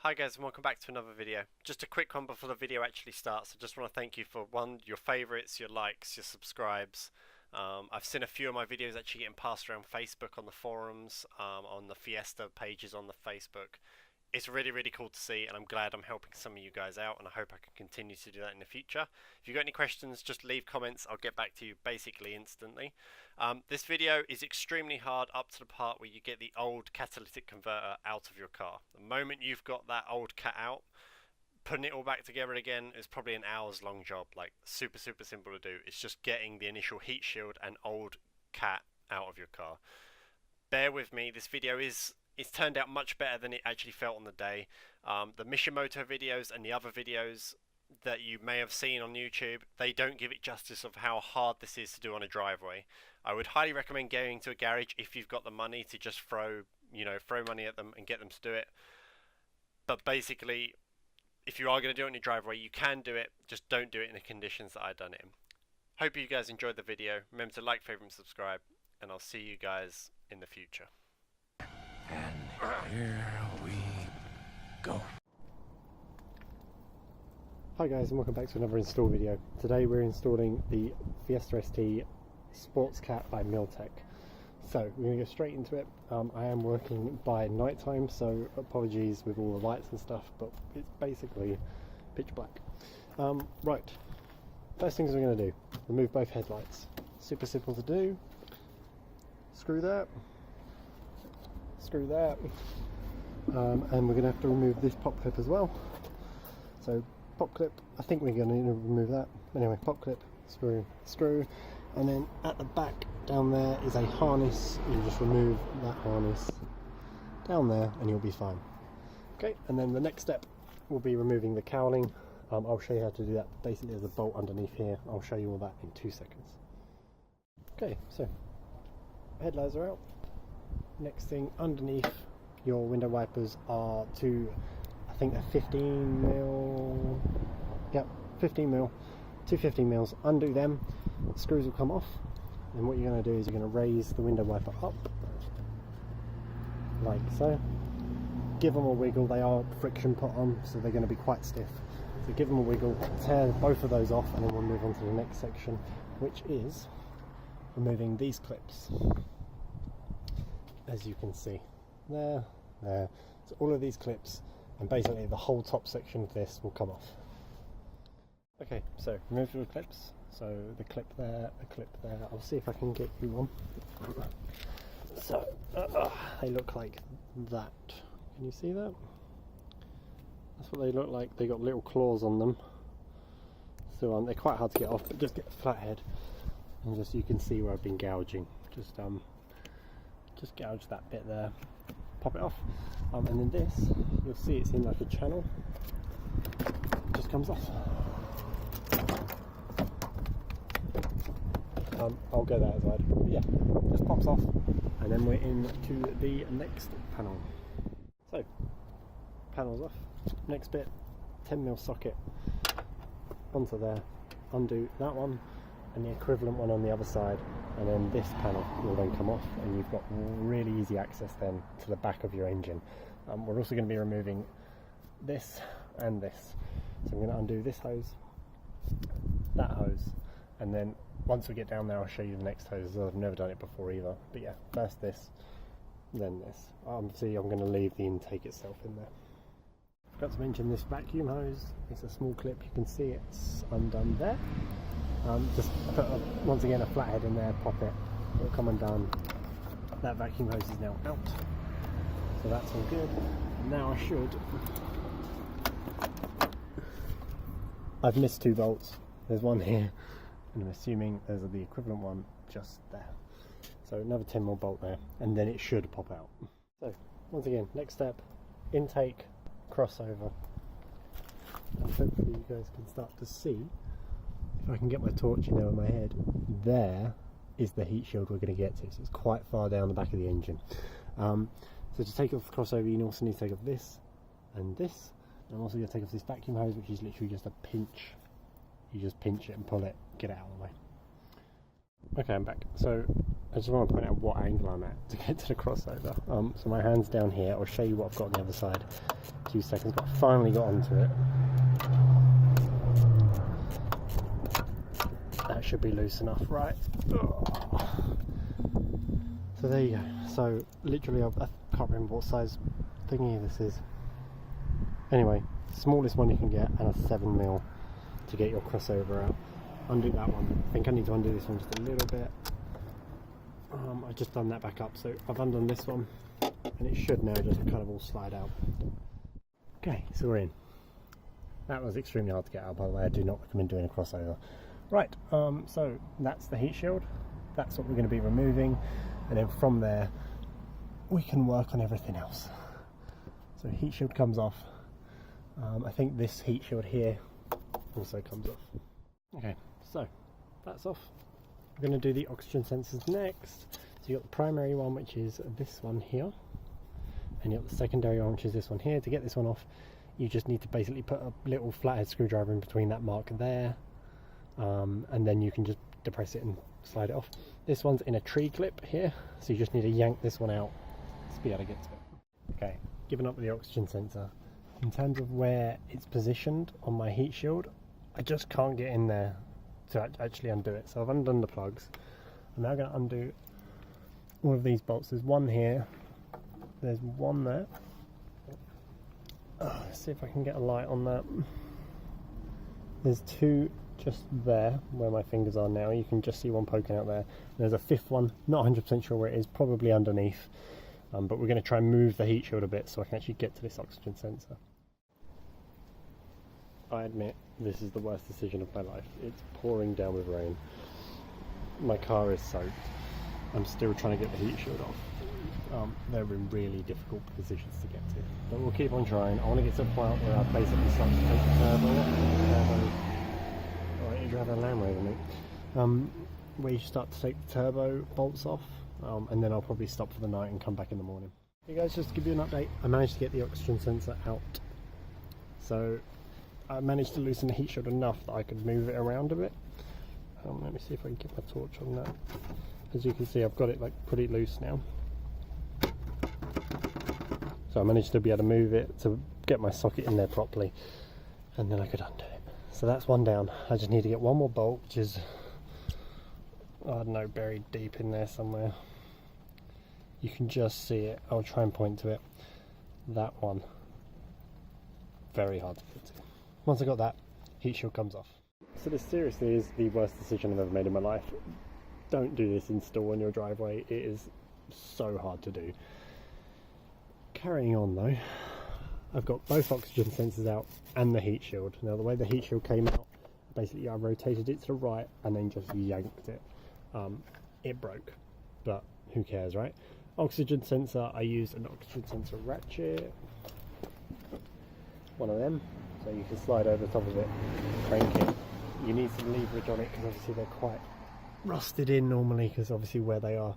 Hi guys and welcome back to another video. Just a quick one before the video actually starts. I just want to thank you for your favourites, your likes, your subscribes. I've seen a few of my videos actually getting passed around Facebook on the forums, on the Fiesta pages on the Facebook. It's really cool to see, and I'm glad I'm helping some of you guys out, and I hope I can continue to do that in the future. If you've got any questions, just leave comments. I'll get back to you basically instantly. This video is extremely hard up to the part where you get the old catalytic converter out of your car. The moment you've got that old cat out, putting it all back together again is probably an hour's long job. Like super simple to do. It's just getting the initial heat shield and old cat out of your car. Bear with me, this video it's turned out much better than it actually felt on the day. The Milltek videos and the other videos that you may have seen on YouTube, they don't give it justice of how hard this is to do on a driveway. I would highly recommend going to a garage if you've got the money to just throw money at them and get them to do it. But basically, if you are going to do it on your driveway, you can do it, just don't do it in the conditions that I've done it in. Hope you guys enjoyed the video. Remember to like, favorite, and subscribe, and I'll see you guys in the future. And here we go. Hi guys and welcome back to another install video. Today we're installing the Fiesta ST Sports Cat by Milltek. So we're going to go straight into it. I am working by night time, so apologies with all the lights and stuff, but it's basically pitch black. Right, first things we're going to do, remove both headlights. Super simple to do. Screw that. Screw that, and we're going to have to remove this pop clip as well. So pop clip, I think we're going to need to remove that. Anyway, pop clip, screw, and then at the back down there is a harness. You just remove that harness down there and you'll be fine. Okay, and then the next step will be removing the cowling. I'll show you how to do that. Basically there's a bolt underneath here. I'll show you all that in 2 seconds. Okay, so headlights are out. Next thing, underneath your window wipers are two, I think they're 15 mil, yep, 15 mil, two 15 mils. Undo them, the screws will come off, and what you're going to do is you're going to raise the window wiper up, like so. Give them a wiggle, they are friction put on, so they're going to be quite stiff. So give them a wiggle, tear both of those off, and then we'll move on to the next section, which is removing these clips. As you can see, there. So all of these clips, and basically the whole top section of this will come off. Okay, so remove the clips. So the clip there, the clip there. I'll see if I can get you one. So they look like that. Can you see that? That's what they look like. They got little claws on them. So they're quite hard to get off, but just get the flat head, and just you can see where I've been gouging. Just gouge that bit there, pop it off, and then this, you'll see it's in like a channel, it just comes off. I'll go that aside, but yeah, just pops off, and then we're into the next panel. So, panel's off, next bit, 10mm socket onto there, undo that one, and the equivalent one on the other side, and then this panel will then come off, and you've got really easy access then to the back of your engine. We're also going to be removing this and this, so I'm going to undo this hose, that hose, and then once we get down there I'll show you the next hose. I've never done it before either, but yeah, first this, then this. See, I'm going to leave the intake itself in there. Forgot to mention this vacuum hose. It's a small clip, you can see it's undone there. Just put once again a flathead in there, pop it, it'll come undone. That vacuum hose is now out, so that's all good. And now I should, I've missed 2 bolts, there's one here, and I'm assuming there's the equivalent one just there. So another 10mm bolt there, and then it should pop out. So once again, next step, intake, crossover, and hopefully you guys can start to see. If I can get my torch in there with my head, there is the heat shield we're going to get to, so it's quite far down the back of the engine. So to take off the crossover, you also need to take off this and this, and I'm also going to take off this vacuum hose, which is literally just a pinch. You just pinch it and pull it, get it out of the way. Okay, I'm back. So I just want to point out what angle I'm at to get to the crossover. So my hand's down here. I'll show you what I've got on the other side. a few seconds, but I finally got onto it. That should be loose enough, right? So there you go. So literally, I can't remember what size thingy this is. Anyway, smallest one you can get, and a 7mm to get your crossover out. Undo that one. I think I need to undo this one just a little bit. I've just done that back up, so I've undone this one, and it should now just kind of all slide out. Okay, so we're in. That was extremely hard to get out, by the way. I do not recommend doing a crossover. Right, so that's the heat shield. That's what we're going to be removing, and then from there we can work on everything else. So heat shield comes off. I think this heat shield here also comes off. Okay, so that's off. We're going to do the oxygen sensors next. So you've got the primary one, which is this one here, and you've got the secondary one, which is this one here. To get this one off, you just need to basically put a little flathead screwdriver in between that mark there, and then you can just depress it and slide it off. This one's in a tree clip here, so you just need to yank this one out to be able to get to it. Okay, giving up with the oxygen sensor. In terms of where it's positioned on my heat shield, I just can't get in there to actually undo it. So I've undone the plugs. I'm now going to undo all of these bolts. There's one here, there's one there. Let's see if I can get a light on that. There's two just there where my fingers are now. You can just see one poking out there. And there's a fifth one, not 100% sure where it is, probably underneath. But we're going to try and move the heat shield a bit so I can actually get to this oxygen sensor. I admit this is the worst decision of my life. It's pouring down with rain. My car is soaked. I'm still trying to get the heat shield off. They're in really difficult positions to get to. But we'll keep on trying. I want to get to a point where I basically start to take the turbo off. Alright, you drive a Land Rover, mate. Where you start to take the turbo bolts off. And then I'll probably stop for the night and come back in the morning. Hey guys, just to give you an update, I managed to get the oxygen sensor out. So I managed to loosen the heat shield enough that I could move it around a bit. Let me see if I can get my torch on that. As you can see, I've got it like pretty loose now. So I managed to be able to move it to get my socket in there properly, and then I could undo it. So that's one down. I just need to get one more bolt, which is, I don't know, buried deep in there somewhere. You can just see it. I'll try and point to it. That one. Very hard to get to. Once I got that, heat shield comes off. So this seriously is the worst decision I've ever made in my life. Don't do this install on your driveway. It is so hard to do. Carrying on though, I've got both oxygen sensors out and the heat shield. Now the way the heat shield came out, basically I rotated it to the right and then just yanked it. It broke, but who cares, right? Oxygen sensor, I used an oxygen sensor ratchet, one of them, so you can slide over the top of it, crank it. You need some leverage on it because obviously they're quite rusted in normally, because obviously where they are,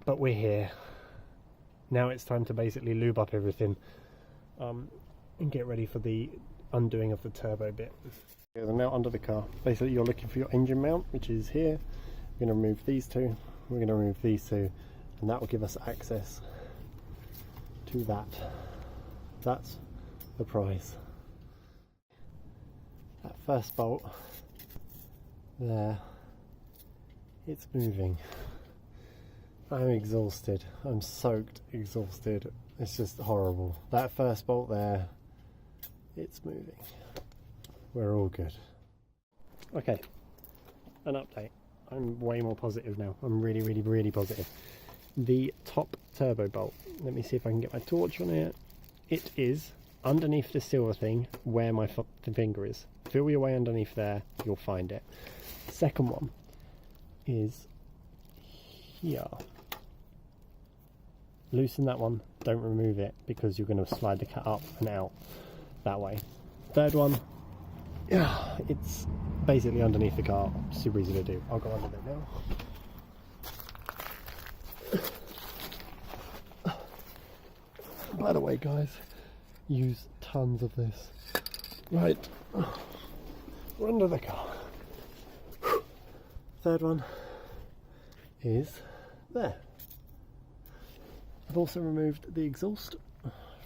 but we're here. Now it's time to basically lube up everything and get ready for the undoing of the turbo bit. I'm now under the car. Basically you're looking for your engine mount, which is here. We're going to remove these two, we're going to remove these two, and that will give us access to that. That's the prize. That first bolt there, it's moving. I'm exhausted. I'm soaked, exhausted. It's just horrible. That first bolt there, it's moving. We're all good. Okay, an update. I'm way more positive now. I'm really positive. The top turbo bolt, let me see if I can get my torch on it. It is underneath the silver thing where my finger is. Feel your way underneath there, you'll find it. The second one is here. Loosen that one, don't remove it, because you're going to slide the cat up and out that way. Third one, yeah, it's basically underneath the car, super easy to do. I'll go under there now. By the way guys, use tons of this. Right, we're under the car. Third one is there. I've also removed the exhaust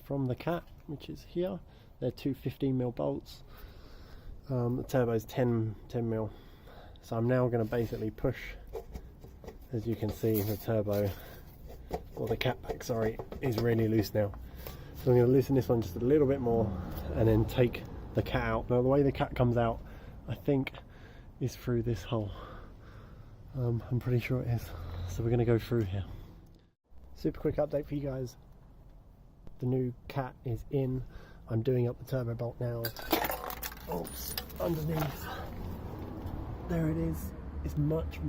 from the cat which is here. They're two 15mm bolts. The turbo's 10mm. So I'm now going to basically push, as you can see, the turbo, or the catback, sorry, is really loose now. So I'm going to loosen this one just a little bit more and then take the cat out. Now the way the cat comes out, I think, is through this hole. I'm pretty sure it is. So we're going to go through here. Super quick update for you guys. The new cat is in. I'm doing up the turbo bolt now. Oops, underneath. There it is. It's much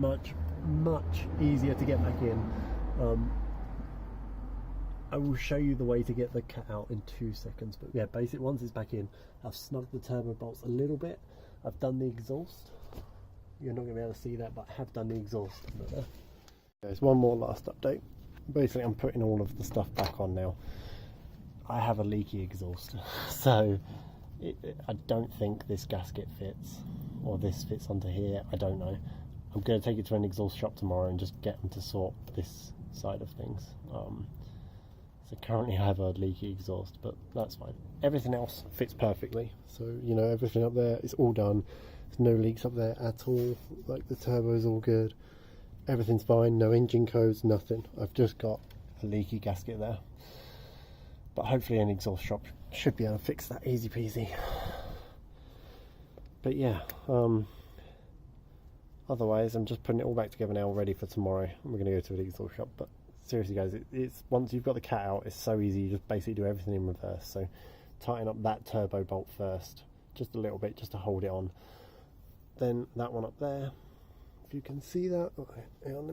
easier to get back in. I will show you the way to get the cat out in 2 seconds, but yeah, basically once it's back in, I've snugged the turbo bolts a little bit. I've done the exhaust. You're not going to be able to see that, but I have done the exhaust. There's one more last update. Basically I'm putting all of the stuff back on now. I have a leaky exhaust, so I don't think this gasket fits, or this fits onto here, I don't know. I'm going to take it to an exhaust shop tomorrow and just get them to sort this side of things. So currently I have a leaky exhaust, but that's fine. Everything else fits perfectly, so you know, everything up there is all done. There's no leaks up there at all, like the turbo is all good. Everything's fine, no engine codes, nothing. I've just got a leaky gasket there. But hopefully an exhaust shop should be able to fix that easy peasy. But yeah, otherwise I'm just putting it all back together now, ready for tomorrow. We're going to go to the exhaust shop, but seriously guys, it's once you've got the cat out, it's so easy. You just basically do everything in reverse. So tighten up that turbo bolt first, just a little bit, just to hold it on. Then that one up there, if you can see that, oh, hang on,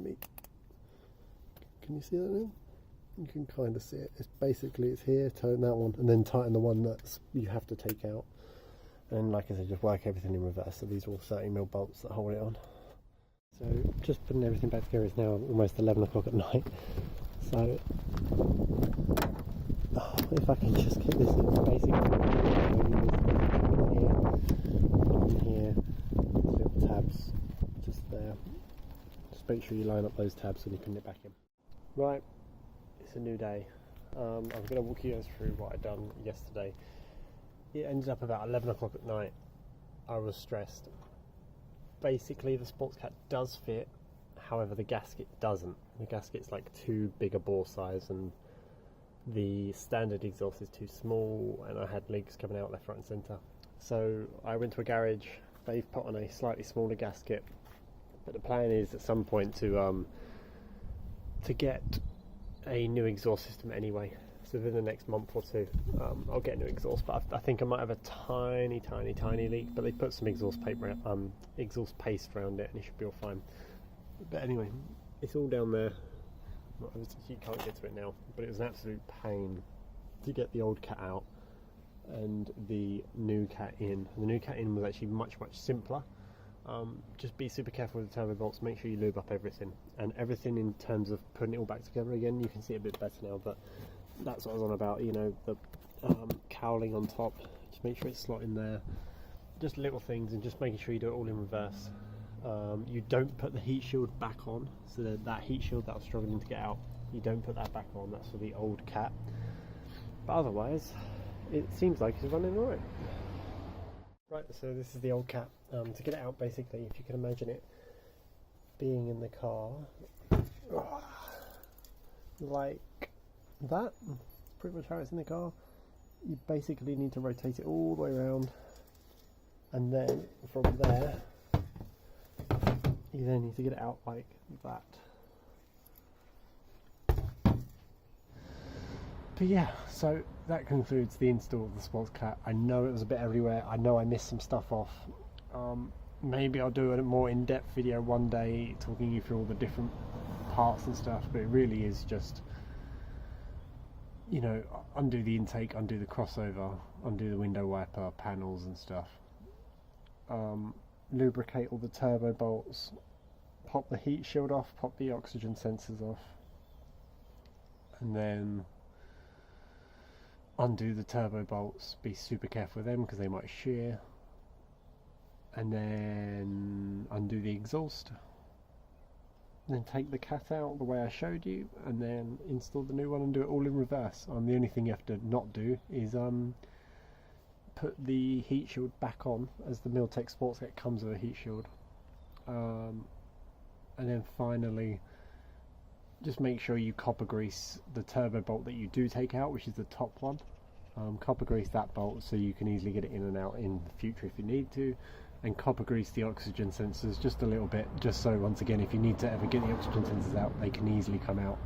can you see that now? You can kind of see it. It's basically, it's here, tighten that one, and then tighten the one that you have to take out. And like I said, just work everything in reverse. So these are all 30mm bolts that hold it on. So just putting everything back together. It's now almost 11 o'clock at night. So if I can just get this in, basically here, little tabs just there. Just make sure you line up those tabs when you pin it back in. Right, it's a new day. I'm going to walk you guys through what I've done yesterday. It ended up about 11 o'clock at night. I was stressed. Basically the sports cat does fit, however the gasket doesn't. The gasket's like too big a bore size, and the standard exhaust is too small, and I had leaks coming out left, right and centre. So I went to a garage. They've put on a slightly smaller gasket, but the plan is at some point to get a new exhaust system anyway. So within the next month or two, I'll get a new exhaust. But I think I might have a tiny leak. But they put some exhaust paste around it, and it should be all fine. But anyway, it's all down there. You can't get to it now, but it was an absolute pain to get the old cat out and the new cat in. The new cat in was actually much simpler. Just be super careful with the turbo bolts. Make sure you lube up everything, and everything in terms of putting it all back together again. You can see it a bit better now, but that's what I was on about. You know, the cowling on top, just make sure it's slotting there. Just little things, and just making sure you do it all in reverse. You don't put the heat shield back on, so that heat shield that I was struggling to get out, you don't put that back on. That's for the old cat. But otherwise, it seems like it's running alright. Right, so this is the old cat. To get it out, basically, if you can imagine it being in the car, like that, pretty much how it's in the car. You basically need to rotate it all the way around, and then from there, you then need to get it out like that. But yeah, so that concludes the install of the sports cat. I know it was a bit everywhere. I know I missed some stuff off. Maybe I'll do a more in-depth video one day talking you through all the different parts and stuff, but it really is just, you know, undo the intake, undo the crossover, undo the window wiper panels and stuff, lubricate all the turbo bolts, pop the heat shield off, pop the oxygen sensors off, and then undo the turbo bolts. Be super careful with them because they might shear. And then undo the exhaust, then take the cat out the way I showed you, and then install the new one and do it all in reverse. The only thing you have to not do is put the heat shield back on, as the Milltek Sports Kit comes with a heat shield. And then finally, just make sure you copper grease the turbo bolt that you do take out, which is the top one. Copper grease that bolt so you can easily get it in and out in the future if you need to, and copper grease the oxygen sensors just a little bit, just so once again if you need to ever get the oxygen sensors out, they can easily come out.